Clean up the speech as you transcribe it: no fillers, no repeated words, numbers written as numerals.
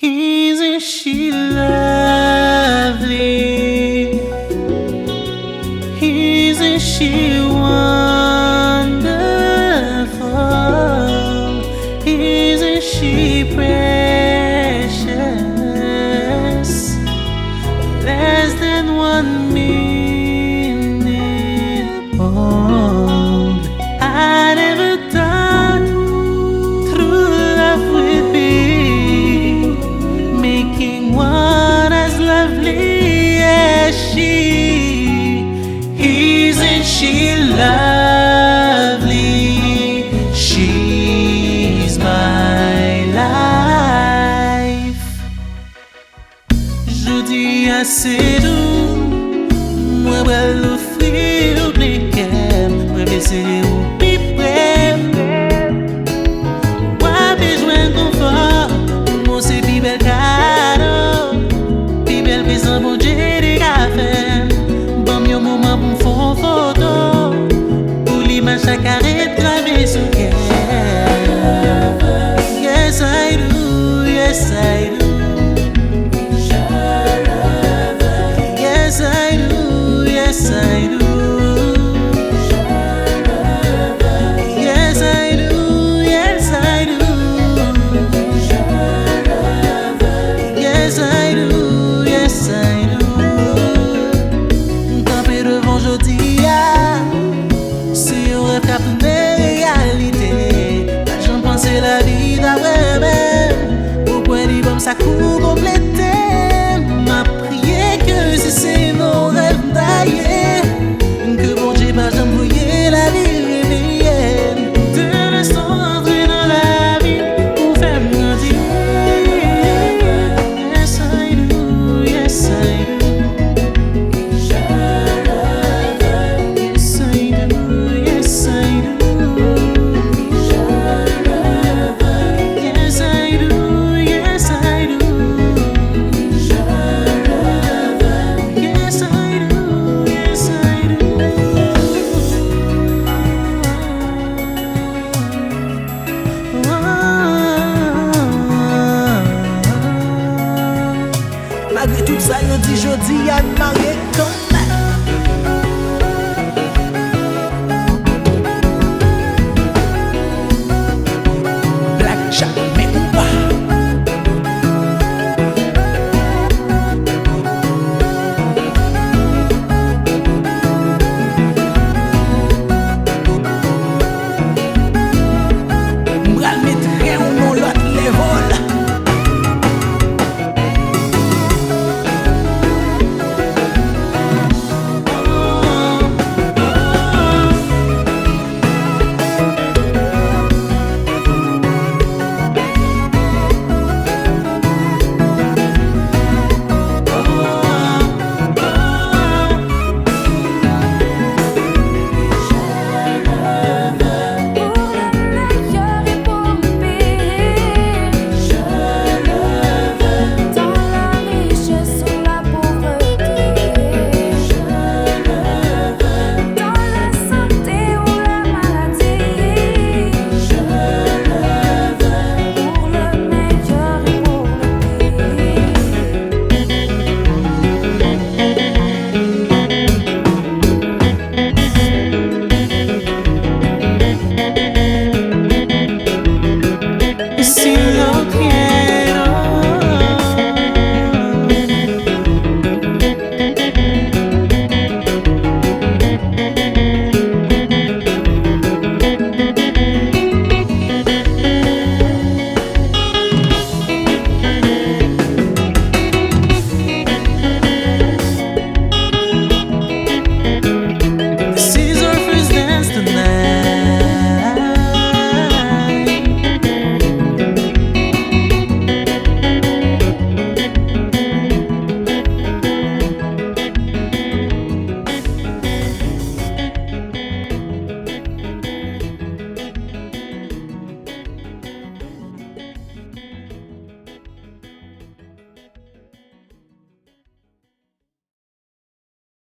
Isn't she lovely? Isn't she wonderful? Isn't she precious? Less than 1 minute old. I never thought true love would be making one as lovely as she. Isn't she lovely? She's my life. Jodi assez doux, moi vais l'offrir au blinkem, moi baiser au pipem. Moi besoin de confort, moi c'est pi bel cadeau, pi bel présent bon Dieu des cafés. Bon mieux moment pour me faire photo, pour l'image à carré gravé sur cœur. Yes I do, yes I do. Yes I do, yes I do. Yes I do, yes I do. Yes I do, yes I do. Camper devant jodi, c'est un rêve qu'a tourné réalité. Pas j'en pensais la vie d'après même. Pourquoi les bombes ça court complété? M'a prié que si c'est nos rêves d'ailleurs, que bon Dieu va j'envoyer la vie réveillée. De l'instant entrer dans la vie pour faire grandir. Yes I do, yes I do. Yes I do, yes I do. Yes I do, yes I do. Yes I do, yes I do. Malgré tout ça, yo dit jodi, y'a marié